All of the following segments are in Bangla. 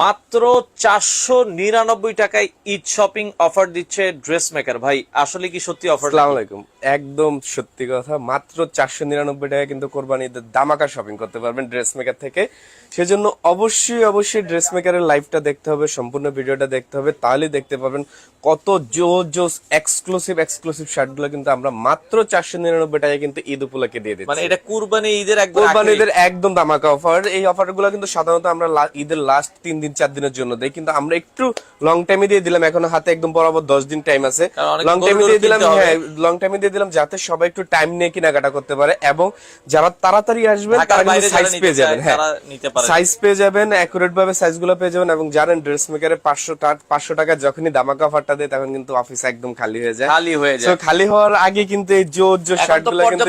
মাত্র 499 টাকায় ঈদ শপিং অফার দিচ্ছে ড্রেস মেকার। ভাই আসলে কি সত্যি অফার? আসসালামু আলাইকুম, একদম সত্যি কথা। মাত্র 499 টাকা কিন্তু কোরবানি ঈদের দামাকা শপিং করতে পারবেন ড্রেস মেকার থেকে। সেজন্য অবশ্যই ড্রেস মেকারের লাইভটা দেখতে হবে, সম্পূর্ণ ভিডিওটা দেখতে হবে, তাহলেই দেখতে পাবেন কত জোস এক্সক্লুসিভ শার্টগুলো কিন্তু আমরা মাত্র 499 টাকায় কিন্তু ঈদ উপলক্ষে দিয়ে দিচ্ছি। মানে এটা কুরবানি ঈদের একদম কোরবানি ঈদের একদম দামাকা অফার। এই অফারগুলো কিন্তু সাধারণত আমরা ঈদের লাস্ট 3 দিন 4 দিনের জন্য দেই, কিন্তু আমরা একটু লং টাইমে দিয়ে দিলাম। এখনো হাতে একদম বরাবর 10 দিন টাইম আছে। লং টাইমে দিয়ে দিলাম, হ্যাঁ লং টাইমে দিয়ে দিলাম, যাতে সবাই একটু টাইম নিয়ে কেনাকাটা করতে পারে। এবং যারা তাড়াতাড়ি আসবেন তারা কিন্তু সাইজ পেয়ে যাবেন, হ্যাঁ সাইজ পেয়ে যাবেন, অ্যাকুরেট ভাবে সাইজগুলো পেয়ে যাবেন। এবং জানেন ড্রেস মেকারে 500 টাকা যখনই দামাকা অফারটা দেয় তখন কিন্তু অফিস একদম খালি হয়ে যায়। তো খালি হওয়ার আগে কিন্তু এই জোর শার্টগুলো কিন্তু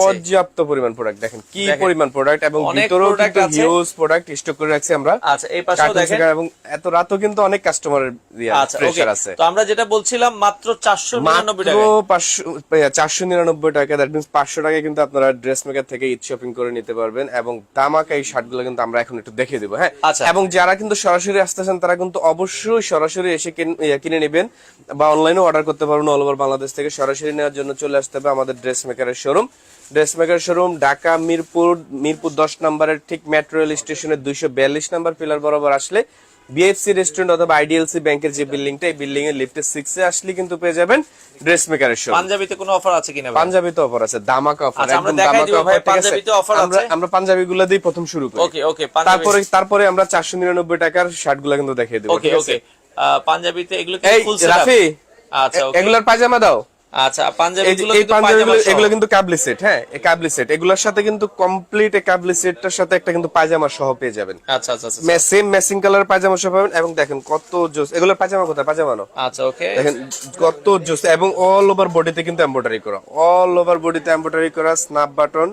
পর্যাপ্ত পরিমাণ প্রোডাক্ট, দেখেন কি পরিমাণ প্রোডাক্ট, এবং ভিতরেও কিন্তু হিউজ প্রোডাক্ট স্টক করে রাখছি আমরা। আচ্ছা এই পাশেও দেখেন, এবং এত রাতও কিন্তু অনেক কাস্টমারের প্রেসার আছে। তো আমরা যেটা বলছিলাম মাত্র 499 টাকা, 499 টাকা, দ্যাট মিন্স 500 টাকায় কিন্তু আপনারা ড্রেস মেকার থেকে ঈদ শপিং করে নিতে পারবেন। এবং দামাকা এই শার্টগুলো কিন্তু আমরা এখন একটু দেখিয়ে দেবো, হ্যাঁ। এবং যারা কিন্তু সরাসরি আসতেছেন তারা কিন্তু অবশ্যই সরাসরি এসে কিনে নেবেন, বা অনলাইনে অর্ডার করতে পারবেন। অল ওভার বাংলাদেশ থেকে সরাসরি নেওয়ার জন্য চলে আসতে হবে আমাদের ড্রেস মেকারের showroom. Dress maker showroom Dhaka Mirpur 10 নম্বরের ঠিক মেট্রো রেল স্টেশনের 242 নম্বর পিলার বরাবর আসলে বিএফসি রেস্টুরেন্ট অথবা আইডিএলসি ব্যাংকের যে বিল্ডিংটা, এই বিল্ডিং এর লিফটে 6 এ আসলে কিন্তু পেয়ে যাবেন ড্রেস মেকারের শোরুম। পাঞ্জাবিতে কোনো অফার আছে কিনা? পাঞ্জাবিতে অফার আছে, দামাকা অফার, একদম দামাকা অফার। পাঞ্জাবিতে অফার আছে, আমরা পাঞ্জাবিগুলো দিয়ে প্রথম শুরু করি। ওকে তারপরে আমরা 499 টাকার শার্টগুলো কিন্তু দেখিয়ে দেব। ওকে পাঞ্জাবিতে এগুলো কি ফুল সেট? রাফি, আচ্ছা ওকে, এগুলার পায়জামা দাও। আচ্ছা পাঞ্জাবিগুলো কিন্তু পায়জামা, এগুলো কিন্তু কাবলি সেট, হ্যাঁ এই কাবলি সেট, এগুলোর সাথে কিন্তু কমপ্লিট এই কাবলি সেটটার সাথে একটা কিন্তু পায়জামা সহ পেয়ে যাবেন। আচ্ছা সেম ম্যাচিং কালার পায়জামা সহ পাবেন। এবং দেখেন কত জোস, এগুলোর পায়জামা কোথায়? পায়জামা নাও। আচ্ছা ওকে, দেখেন কত জোস, এবং অল ওভার বডিতে কিন্তু এমব্রয়ডারি করা, অল ওভার বডিতে এমব্রয়ডারি করা, স্ন্যাপ বাটন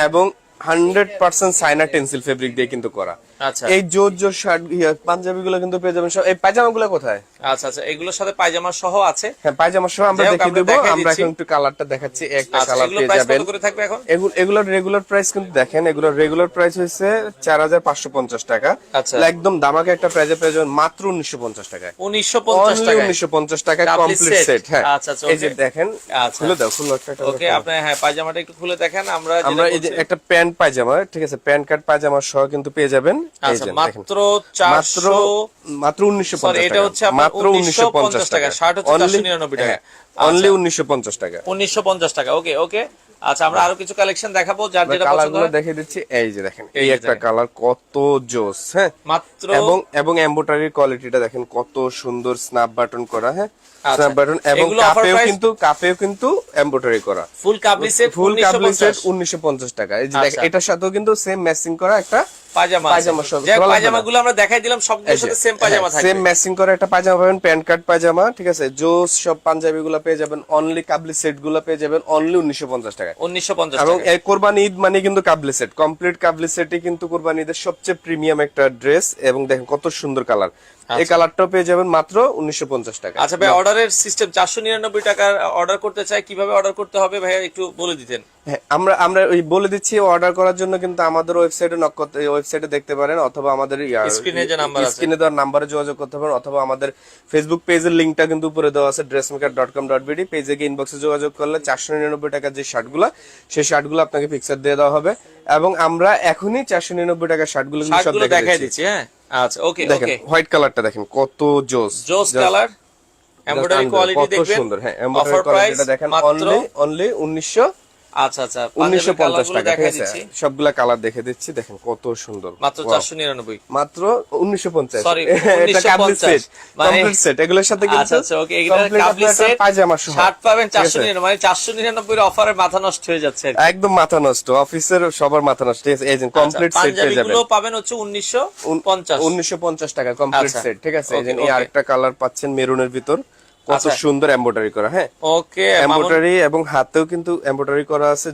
এবং 100% সাইনা টেন্সিল ফেব্রিক দিয়ে কিন্তু করা। আচ্ছা এই জোর শার্ট পাঞ্জাবিগুলো কিন্তু পেয়ে যাবেন সব। এই পায়জামাগুলো কোথায়? আচ্ছা এগুলোর সাথে পায়জামা সহ আছে, হ্যাঁ পায়জামা সহ আমরা দেখিয়ে দেব। আমরা এখন একটু কালারটা দেখাচ্ছি, একটা কালার পেয়ে যাবেন। কত করে থাকবে এখন? এগুলোর রেগুলার প্রাইস কিন্তু দেখেন, এগুলোর রেগুলার প্রাইস হইছে 4550 টাকা। আচ্ছা একদম দামাকা একটা প্রাইসে পেয়ে যাবেন মাত্র 1950 টাকায়। 1950 টাকা কমপ্লিট সেট, হ্যাঁ। আচ্ছা এই যে দেখেন, খুলে দাও, ওকে আপনি হ্যাঁ পায়জামাটা একটু খুলে দেখেন। আমরা এই যে একটা প্যান্ট পায়জামা, ঠিক আছে, প্যান্ট কাট পায়জামা সহ কিন্তু পেয়ে যাবেন। এই যে মাত্র 1950 টাকা, এটা হচ্ছে মাত্র 1950 টাকা। শার্ট হচ্ছে 499 টাকা, অনলি 1950 টাকা, 1950 টাকা। ওকে আচ্ছা আমরা আরো কিছু কালেকশন দেখাবো, যার যেটা পছন্দ হয় দেখিয়ে দিচ্ছি। এই যে দেখেন, এই একটা কালার কত জোস, হ্যাঁ মাত্র। এবং এমব্রয়ডারি কোয়ালিটিটা দেখেন কত সুন্দর, স্ন্যাপ বাটন করা, হ্যাঁ স্ন্যাপ বাটন, এবং কাপেও কিন্তু এমব্রয়ডারি করা, ফুল কাবলি সেট 1950 টাকা। এই যে দেখেন, এটার সাথেও কিন্তু সেম ম্যাচিং করা একটা পায়জামা সহ। পায়জামাগুলো আমরা দেখাই দিলাম, সবগুলোর সাথে সেম পায়জামা থাকবে, সেম ম্যাচিং করা একটা পায়জামা পাবেন, প্যান্ট কাট পায়জামা, ঠিক আছে। জোস সব পাঞ্জাবিগুলো পেয়ে যাবেন অনলি, কাবলি সেটগুলো পেয়ে যাবেন অনলি 1950 টাকা। 1950 এবং টাকা। এই কোরবানি ঈদ মানে কিন্তু কাবলি সেট, কমপ্লিট কাবলি সেটই কিন্তু কোরবানি ঈদের সবচেয়ে প্রিমিয়াম একটা ড্রেস। এবং দেখেন কত সুন্দর কালার, এই কালারটাও পেয়ে যাবেন মাত্র 1950 টাকা। আচ্ছা ভাই, অর্ডারের সিস্টেম 499 টাকার অর্ডার করতে চাই, কিভাবে অর্ডার করতে হবে ভাইয়া একটু বলে দিতেন। হ্যাঁ আমরা ওই বলে দিচ্ছি। অর্ডার করার জন্য কিন্তু আমাদের ওয়েবসাইটে নক করতে, ওয়েবসাইটে দেখতে পারেন, অথবা আমাদের স্ক্রিনে যে নাম্বার আছে, স্ক্রিনে দেওয়ার নাম্বারে যোগাযোগ করতে পারেন, অথবা আমাদের ফেসবুক পেজের লিংকটা কিন্তু উপরে দেওয়া আছে, dressmaker.com.bd পেজে গিয়ে ইনবক্সে যোগাযোগ করলে 499 টাকার যে শার্টগুলো, সেই শার্টগুলো আপনাকে পিকচার দিয়ে দেওয়া হবে। এবং আমরা এখনই 499 টাকার শার্টগুলো সব দেখাই দিচ্ছি, হ্যাঁ। আচ্ছা ওকে দেখেন হোয়াইট কালারটা দেখেন কত জোস কালার, এমব্রয়ডারি কোয়ালিটি দেখবেন, সুন্দর, হ্যাঁ এমব্রয়ডারি কোয়ালিটিটা দেখেন অনলি 1950 আচ্ছা 1950 টাকা, ঠিক আছে। সবগুলা কালার দেখে দিচ্ছি, দেখেন কত সুন্দর, মাত্র 499, মাত্র 1950। সরি এটা কাবলি সেট, কমপ্লিট সেট, এগুলোর সাথে কিন্তু আচ্ছা ওকে, এটা কাবলি সেট পায়জামা সহ শার্ট পাবেন 499, মানে 499 এর অফারে মাথা নষ্ট হয়ে যাচ্ছে, একদম মাথা নষ্ট, অফিসের সবার মাথা নষ্ট, ঠিক আছে। এই যে কমপ্লিট সেট পেয়ে যাবেন, পাঞ্জাবিগুলো পাবেন হচ্ছে 1950 টাকা কমপ্লিট সেট, ঠিক আছে। এই যে এই আরেকটা কালার পাচ্ছেন মেরুনের ভিতর, কত সুন্দর এমব্রয়ডারি করা, হ্যাঁ ওকে এমব্রয়ডারি, এবং হাতেও কিন্তু এমব্রয়ডারি করা আছে।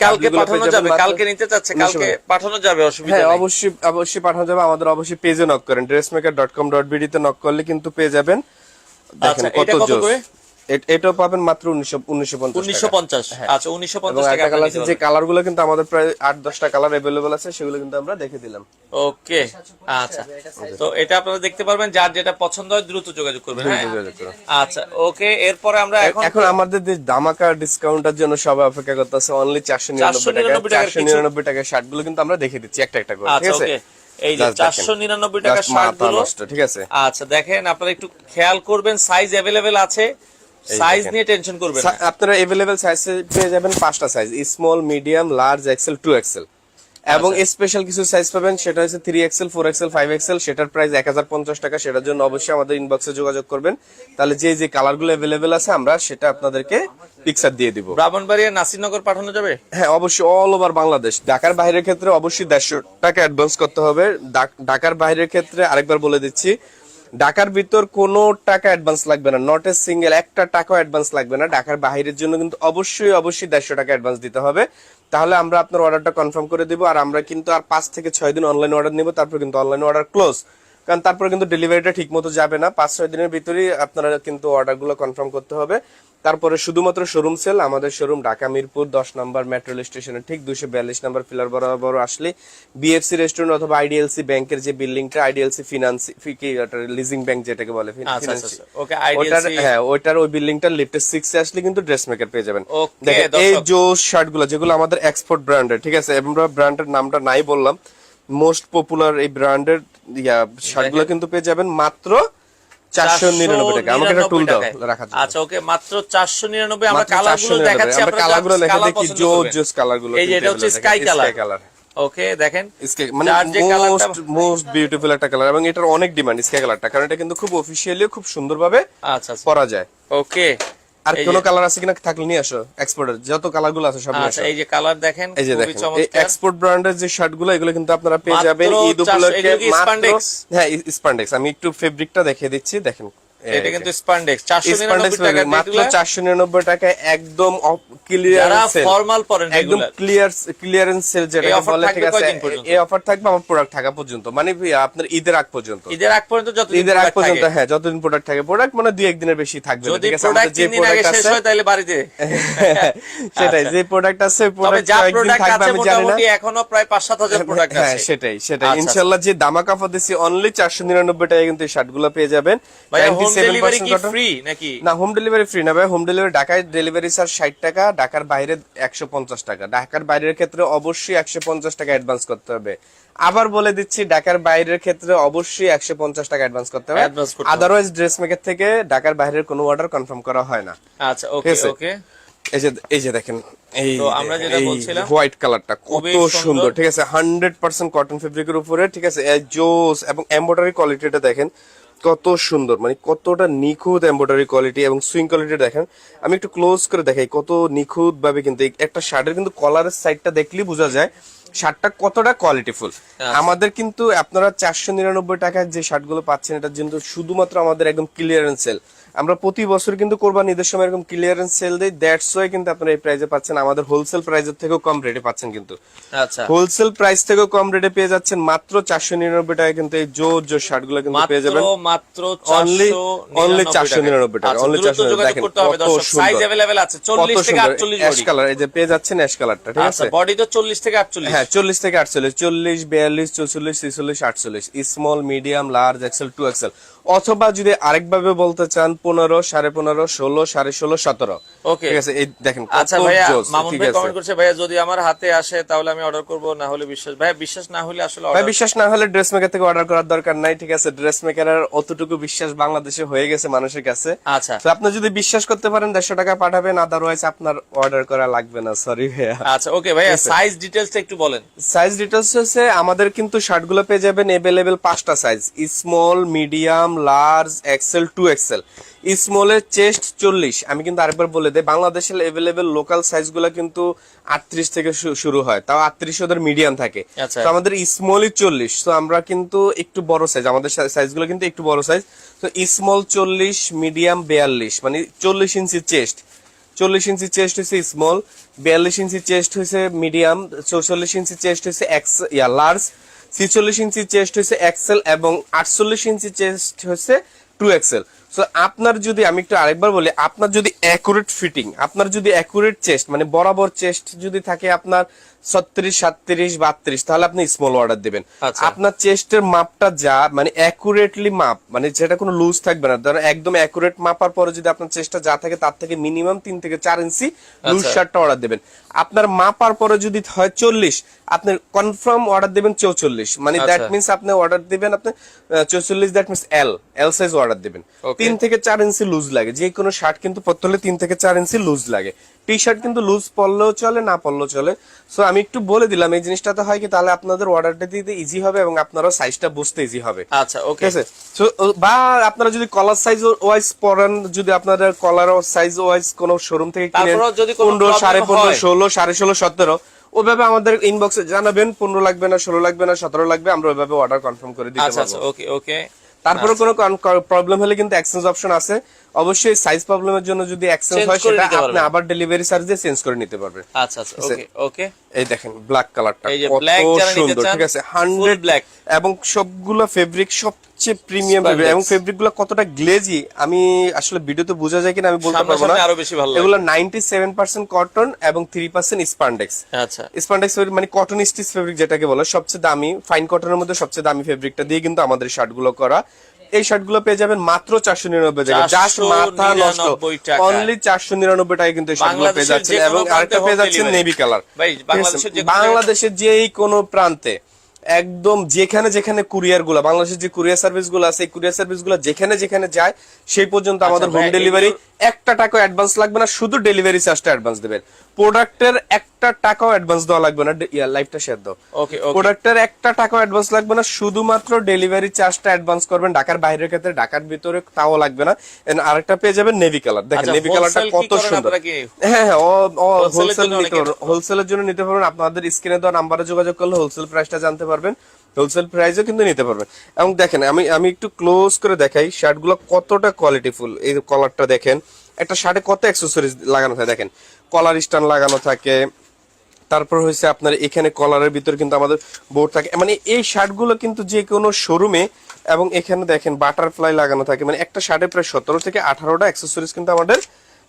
কালকে পাঠানো যাবে, কালকে নিতে চাচ্ছে, কালকে পাঠানো যাবে, অসুবিধা নেই। হ্যাঁ অবশ্যই পাঠানো যাবে। আমাদের অবশ্যই পেজে নক করেন, dressmaker.com.bd তে নক করলে কিন্তু পেয়ে যাবেন। দেখেন কত জোস, এটাও পাবেন মাত্র 1950 1950। আচ্ছা, এবং 1950 টাকা একটা কালার আপনারা আছে নিতে যে পারবেন। কালার গুলো কিন্তু আমাদের প্রায় 8-10টা কালার अवेलेबल আছে, সেগুলো কিন্তু আমরা দেখে দিলাম। ওকে, আচ্ছা, তো এটা আপনারা দেখতে পারবেন, যার যেটা পছন্দ হয় দ্রুত যোগাযোগ করবেন। হ্যাঁ, যোগাযোগ করুন। আচ্ছা, ওকে, এরপরে আমরা এখন আমাদের যে ধামাকা ডিসকাউন্টের জন্য সবাই অপেক্ষা করতেছে, অনলি 499 টাকা। 499 টাকার শার্টগুলো কিন্তু আমরা দেখে দিচ্ছি একটা একটা করে, ঠিক আচ্ছা, আছে? ওকে, এই যে Just দেখেন। 499 টাকার Just মাথা শার্টগুলো। নষ্ট, ঠিক আছে? আচ্ছা, দেখেন, আপনারা একটু খেয়াল করবেন, সাইজ अवेलेबल আছে, সাইজ নিয়ে টেনশন করবেন না। আপনারা अवेलेबल সাইজ পেয়ে যাবেন 5টা size, small, medium, large, XL, 2XL, এবং স্পেশাল কিছু সাইজ পাবেন, সেটা হচ্ছে 3XL, 4XL, 5XL। সেটার প্রাইস 1050 টাকা। সেটার জন্য অবশ্যই আমাদের ইনবক্সে যোগাযোগ করবেন, তাহলে যে যে কালারগুলো अवेलेबल আছে আমরা সেটা আপনাদেরকে পিকচার দিয়ে দিব। ব্রাহ্মণবাড়িয়া, নাসিরনগর পাঠানো যাবে? হ্যাঁ, অবশ্যই অল ওভার বাংলাদেশ। ঢাকার বাইরের ক্ষেত্রে অবশ্যই 150 টাকা অ্যাডভান্স করতে হবে। ঢাকার বাইরের ক্ষেত্রে আরেকবার বলে দিচ্ছি, ঢাকার ভিতর কোনো টাকা অ্যাডভান্স লাগবে না, নট এ সিঙ্গেল একটা টাকাও অ্যাডভান্স লাগবে না। ঢাকার বাইরের জন্য কিন্তু অবশ্যই 150 টাকা অ্যাডভান্স দিতে হবে, তাহলে আমরা আপনার অর্ডারটা কনফার্ম করে দিব। আর আমরা কিন্তু আর 5 থেকে 6 দিন অনলাইন অর্ডার নিব, তারপর কিন্তু অনলাইন অর্ডার ক্লোজ, কারণ তারপরে কিন্তু ডেলিভারিটা ঠিক মতো যাবে না। 5-6 দিনের ভিতরেই আপনারা কিন্তু অর্ডারগুলো কনফার্ম করতে হবে। তারপরে শুধুমাত্র শোরুম সেল, আমাদের শোরুম ঢাকা মিরপুর 10 নম্বর মেট্রো রেল স্টেশনের ঠিক 242 নম্বর পিলার বরাবর আসলে বিএফসি রেস্টুরেন্ট অথবা আইডিএলসি ব্যাংকের যে বিল্ডিংটা, আইডিএলসি ফিনান্স লিজিং ব্যাংক যেটাকে বলে, আচ্ছা, আচ্ছা, ওকে, ওটার, আইডিএলসি। হ্যাঁ, ওইটার ওই বিল্ডিংটার লিফটের 6 এ আসলে কিন্তু ড্রেস মেকার পেয়ে যাবেন। ওকে, দেখেন এই দর্শক। জোস শার্টগুলো যেগুলো আমাদের এক্সপোর্ট ব্র্যান্ডের, ঠিক আছে? আমরা ব্র্যান্ডের নামটা নাই বললাম, মোস্ট পপুলার এই ব্র্যান্ডের শার্টগুলো কিন্তু পেয়ে যাবেন মাত্র 499 টাকা। আমাকে একটা টুল দাও রাখার জন্য। আচ্ছা, ওকে, মাত্র 499। আমরা মাত্র কালারগুলো 499 দেখাচ্ছি, আমরা কালারগুলো আপনারা দেখে কালার দেখি, পছন্দ করবেন। জোস কালারগুলো। এই যে এটা হচ্ছে স্কাই কালার। ওকে, দেখেন, মানে যার যে কালারটা মোস্ট বিউটিফুল একটা কালার, এবং এটার অনেক ডিমান্ড স্কাই কালারটা, কারণ এটা কিন্তু খুব অফিশিয়ালি খুব সুন্দরভাবে আচ্ছা, আচ্ছা, পরা যায়। ওকে, আর এই কোন যে- কালার আছে কিনা থাকলে নিয়ে আসো, এক্সপোর্টের যত কালারগুলো আছে সব নিয়ে আচ্ছা, আসো। এই যে কালার দেখেন, এই যে খুবই দেখেন এই চমৎকার। এক্সপোর্ট ব্র্যান্ডের যে শার্টগুলো, এগুলো কিন্তু আপনারা পেয়ে মাত্র যাবেন ঈদ 400 উপলক্ষে এগুলো কি মাত্র। spandex? হ্যাঁ, স্পান্ডেক্স। আমি একটু ফেব্রিকটা দেখিয়ে দিচ্ছি, দেখেন এটা কিন্তু স্পান্ডেক্স, 499 স্পান্ডেক্স টাকা মাত্র এগুলা। 499 টাকায় একদম যারা ক্লিয়ারেন্স সেল, ফর্মাল পরেন একদম রেগুলার, ক্লিয়ারেন্স সেল এই যেটাকে offer বলে, থাকবে ঠিক আছে? কয়দিন পর্যন্ত? এই অফার থাকবে আমার প্রোডাক্ট থাকা পর্যন্ত, মানে আপনার ঈদের আগ পর্যন্ত। ঈদের আগ পর্যন্ত, যতদিন ঈদের আগ product পর্যন্ত, থাকে। হ্যাঁ, যতদিন প্রোডাক্ট থাকে। প্রোডাক্ট মানে 2-1 দিনের বেশি থাকবে না, যদি ঠিক আছে? প্রোডাক্ট আমাদের যে 3 দিন আগে প্রোডাক্ট শেষ আছে হয় তাহলে বাড়িতে। সেটাই, আচ্ছা। যে প্রোডাক্ট আছে তবে প্রোডাক্ট যা কয়েকদিন প্রোডাক্ট থাকবে আছে আমি জানি না। মোটামুটি এখনো প্রায় 5-7 হাজার প্রোডাক্ট হ্যাঁ, আছে। সেটাই আচ্ছা, ইনশাআল্লাহ যে দামাকা অফার দিছি, অনলি 499 টাকায় কিন্তু এই শার্টগুলো পেয়ে যাবেন। ভাইয়া, হোম 97% ডেলিভারি কি কটন। ফ্রি নাকি? না, হোম ডেলিভারি ফ্রি না ভাই। হোম ডেলিভারি ঢাকায় ডেলিভারি চার্জ 60 টাকা, ঢাকার বাইরে 150 টাকা। ঢাকার বাইরের ক্ষেত্রে অবশ্যই 150 টাকা অ্যাডভান্স করতে হবে। আবার বলে দিচ্ছি, ঢাকার বাইরের ক্ষেত্রে অবশ্যই 150 টাকা অ্যাডভান্স করতে হবে। Advance করতে হবে। আদারওয়াইজ ড্রেস মেকার থেকে ঢাকার বাইরের কোনো অর্ডার কনফার্ম করা হয় না। আচ্ছা, ওকে, ঠিক আছে? ওকে, এই যে দেখেন, এই তো আমরা যেটা বলছিলাম, হোয়াইট কালারটা কত খুবই সুন্দর, সুন্দর। ঠিক আছে? 100% কটন ফেব্রিকের উপরে, ঠিক আছে? এই জোস এবং এমব্রয়ডারি কোয়ালিটিটা দেখেন কত সুন্দর, মানে কতটা নিখুঁত এমব্রয়ডারি কোয়ালিটি এবং সুইং কোয়ালিটি দেখেন। আমি একটু ক্লোজ করে দেখাই কত নিখুঁত ভাবে, কিন্তু একটা শার্টের কিন্তু কলারের সাইডটা দেখলেই বোঝা যায় শার্টটা কতটা কোয়ালিটিফুল। আমাদের কিন্তু আপনারা 499 টাকায় যে শার্টগুলো পাচ্ছেন, এটার জন্য শুধুমাত্র আমাদের একদম ক্লিয়ারেন্স সেল। আমরা প্রতি বছর কিন্তু কোরবানি ঈদের সময় এরকম ক্লিয়ারেন্স সেল দেই, দ্যাটস ওয়াই কিন্তু আপনারা এই প্রাইসে পাচ্ছেন। আমাদের হোলসেল প্রাইসের থেকেও কম রেটে পাচ্ছেন, কিন্তু আচ্ছা, হোলসেল প্রাইস থেকেও কম রেটে পেয়ে যাচ্ছেন মাত্র 499 টাকায়। কিন্তু এই জোর শার্টগুলো কিন্তু পেয়ে যাবেন মাত্র অনলি 499 টাকা। অনলি 499। দেখেন করতে হবে কত দর্শক, সাইজ সুন্দর, अवेलेबल আছে কত 40 থেকে সুন্দর 48 অ্যাশ বডি। কালার, এই যে পেয়ে যাচ্ছেন অ্যাশ কালারটা, ঠিক আচ্ছা, আছে? বডি তো 40 থেকে 48। হ্যাঁ, 40 থেকে 48, 40, 42, 44, 46, 48, small, medium, large, XL, 2XL। অথবা যদি আরেকভাবে বলতে চান 15, 15.5, 16, 16.5, 17। ওকে, ঠিক আছে? এই দেখেন কত আচ্ছা ভাইয়া, জোস, মামুন ঠিক ভাই আছে? কমেন্ট করছে, ভাইয়া যদি আমার হাতে আসে তাহলে আমি অর্ডার করব, না হলে বিশ্বাস। ভাইয়া, বিশ্বাস না হলে আসলে ভাই, অর্ডার। বিশ্বাস না হলে ড্রেস মেকার থেকে অর্ডার করার দরকার নাই, ঠিক আছে? ড্রেস মেকারের অতটুকু বিশ্বাস বাংলাদেশে হয়ে গেছে মানুষের কাছে। আচ্ছা, তো আপনি যদি বিশ্বাস করতে পারেন 150 টাকা পাঠাবেন, আদারওয়াইজ আপনার অর্ডার করা লাগবে না, সরি ভাইয়া। আচ্ছা, ওকে ভাইয়া, সাইজ ডিটেইলসটা একটু বলেন। সাইজ ডিটেইলস হচ্ছে আমাদের কিন্তু শার্টগুলো পেয়ে যাবেন अवेलेबल 5টা size, small, medium, large, XL, 2XL। স্মলের চেস্ট 40। আমি কিন্তু আরেকবার বলে দেই, বাংলাদেশের अवेलेबल লোকাল সাইজগুলো কিন্তু 38 থেকে শুরু হয়, তাও 38 ওদের মিডিয়াম থাকে। আচ্ছা। তো আমাদের স্মলই 40, তো আমরা কিন্তু একটু বড় সাইজ, আমাদের সাইজগুলো কিন্তু একটু বড় সাইজ। তো স্মল 40, মিডিয়াম 42, মানে 40 ইঞ্চি চেস্ট। 40 ইঞ্চি চেস্ট হয়েছে স্মল, 42 ইঞ্চি চেস্ট হয়েছে মিডিয়াম, 44 ইঞ্চি চেস্ট হয়েছে লার্জ, 46 ইঞ্চি চেস্ট হয়েছে এক্সেল, এবং 48 ইঞ্চি চেস্ট হয়েছে 2XL। সো আপনার যদি আমি একটু আরেকবার বলি, আপনার যদি অ্যাকুরেট ফিটিং, আপনার যদি অ্যাকুরেট চেস্ট মানে বরাবর চেস্ট যদি থাকে আপনার 36, 37, 32, তাহলে আপনি স্মল অর্ডার দিবেন। আচ্ছা। আপনার চেস্টের মাপটা যা মানে অ্যাকুরেটলি মাপ, মানে যেটা কোনো লুজ থাকবে না, ধরেন একদম অ্যাকুরেট মাপার পরে যদি আপনার চেস্টটা যা থাকে তার থেকে মিনিমাম 3 থেকে 4 ইঞ্চি লুজ আচ্ছা। শার্টটা অর্ডার দিবেন। আপনার মাপার পরে যদি হয় 40, আপনি কনফার্ম অর্ডার দিবেন 44, মানে দ্যাট আচ্ছা। মিন্স আপনি অর্ডার দিবেন আপনি 44, that means L size order দিবেন। Okay. 3 থেকে 4 ইঞ্চি লুজ লাগে, যে কোনো শার্ট কিন্তু পরতে হলে 3 থেকে 4 ইঞ্চি লুজ লাগে। টি শার্ট কিন্তু লুজ পরলেও চলে, না পরলেও চলে। সো আমি একটু বলে দিলাম এই জিনিসটাতে হয় কি, তাহলে আপনাদের অর্ডারটা দিতে ইজি হবে এবং আপনারাও সাইজটা বুঝতে ইজি হবে। আচ্ছা, ওকে। ঠিক আছে। সো বা আপনারা যদি কলার সাইজ ওয়াইজ পড়েন, যদি আপনাদের কলার সাইজ ওয়াইজ কোনো শোরুম থেকে কিনেন, তারপরেও যদি কোনো 15, problem 15.5, হয়। 16, 16.5, 17, ওইভাবে আমাদের ইনবক্সে জানাবেন 15 লাগবে না, 16 লাগবে না, 17 লাগবে, আমরা ওইভাবে অর্ডার কনফার্ম করে দিতে আচ্ছা, পারবো। আচ্ছা, ওকে, ওকে। তারপরে কোনো প্রবলেম হলে কিন্তু এক্সচেঞ্জ অপশন আছে। অবশ্যই সাইজ প্রবলেমের জন্য যদি এক্সচেঞ্জ Change হয় করে সেটা নিতে আপনি পারবেন। আবার ডেলিভারি চার্জ দিয়ে চেঞ্জ করে নিতে পারবেন। আচ্ছা, আচ্ছা, ওকে, ওকে। এই দেখেন ব্ল্যাক কালারটা এই যে কত black যারা নিতে সুন্দর, চান, ঠিক আছে, full 100 black। এবং সবগুলো ফেব্রিক সবচেয়ে প্রিমিয়াম Spandex। ফেব্রিক, এবং ফেব্রিক গুলো কতটা গ্লেজি আমি আসলে ভিডিওতে বোঝা যায় কিনা আমি বলতে পারবো না। সামনাসামনি আরো বেশি ভালো লাগে। এগুলো 97% কটন এবং 3% স্পান্ডেক্স। আচ্ছা। স্পান্ডেক্স মানে কটন স্টিচ ফেব্রিক যেটাকে বলে, সবচেয়ে দামি ফাইন কটনের মধ্যে সবচেয়ে দামি ফেব্রিকটা দিয়ে কিন্তু আমাদের শার্ট গুলো করা। এই শার্ট গুলো পেয়ে যাবেন মাত্র 499 টাকা, জাস্ট মাথা নষ্ট, 499 টাকা। অনলি 499 টাকায় কিন্তু এই শার্ট গুলো পেয়ে বাংলাদেশের যাচ্ছেন। যে কোনো এবং আরেকটা প্রান্তে পেয়ে home যাচ্ছেন delivery। Navy colour. ভাই, বাংলাদেশের যে কোনো বাংলাদেশের যেই কোনো প্রান্তে একদম যেখানে যেখানে কুরিয়ার গুলা, বাংলাদেশের যে কুরিয়ার সার্ভিস গুলো আছে, এই কুরিয়ার সার্ভিস গুলো যেখানে যেখানে যায় সেই পর্যন্ত আমাদের হোম ভাই, ডেলিভারি। 1 টাকা অ্যাডভান্স লাগবে না, শুধু ডেলিভারি চার্জটা অ্যাডভান্স দিবেন। প্রোডাক্টের 1 টাকাও অ্যাডভান্স দেওয়া লাগবে না। লাইভটা শেয়ার দাও। ওকে, ওকে। প্রোডাক্টের 1 টাকাও অ্যাডভান্স লাগবে না, শুধুমাত্র ডেলিভারি চার্জটা অ্যাডভান্স করবেন। ঢাকার বাইরের ক্ষেত্রে, ঢাকার ভিতরে তাও লাগবে না। আরেকটা পেয়ে যাবেন নেভি কালার। দেখেন আচ্ছা, নেভি কালারটা wholesale কি কত করেন সুন্দর। আপনারা কি? হ্যাঁ হ্যাঁ, Wholesale-এর হোলসেল জন্য নিতে পারবেন, হোলসেলের জন্য নিতে পারবেন। আপনাদের স্ক্রিনে দেওয়া নাম্বারে যোগাযোগ করলে হোলসেল প্রাইসটা জানতে পারবেন, হোলসেল প্রাইসও কিন্তু নিতে পারবেন। এবং দেখেন আমি একটু ক্লোজ করে দেখাই শার্টগুলো কতটা কোয়ালিটিফুল। এই কলারটা দেখেন, একটা শার্টে কত অ্যাকসেসরিজ লাগানো থাকে, দেখেন কলার স্ট্যান্ড লাগানো থাকে, তারপর হচ্ছে আপনার এখানে কলারের ভিতর কিন্তু আমাদের বোর্ড থাকে। মানে এই শার্টগুলো কিন্তু যে কোনো শোরুমে, এবং এখানে দেখেন বাটারফ্লাই লাগানো থাকে, মানে একটা শার্টে প্রায় 17 থেকে 18টা অ্যাকসেসরিজ কিন্তু আমাদের